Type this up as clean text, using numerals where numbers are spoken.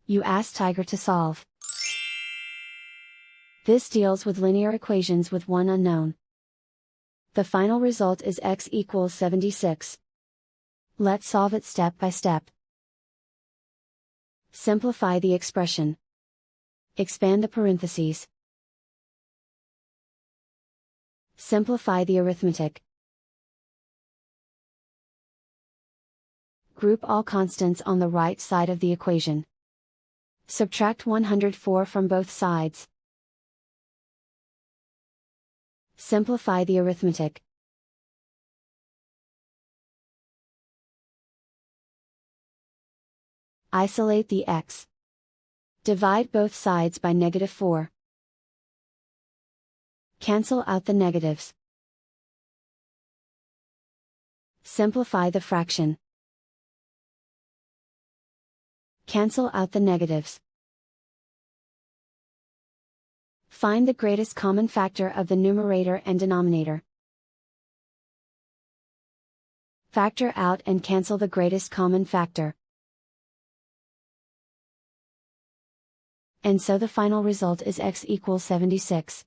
You ask Tiger to solve. This deals with linear equations with one unknown. The final result is x equals 76. Let's solve it step by step. Simplify the expression. Expand the parentheses. Simplify the arithmetic. Group all constants on the right side of the equation. Subtract 104 from both sides. Simplify the arithmetic. Isolate the x. Divide both sides by -4. Cancel out the negatives. Simplify the fraction. Cancel out the negatives. Find the greatest common factor of the numerator and denominator. Factor out and cancel the greatest common factor. And so the final result is x equals 76.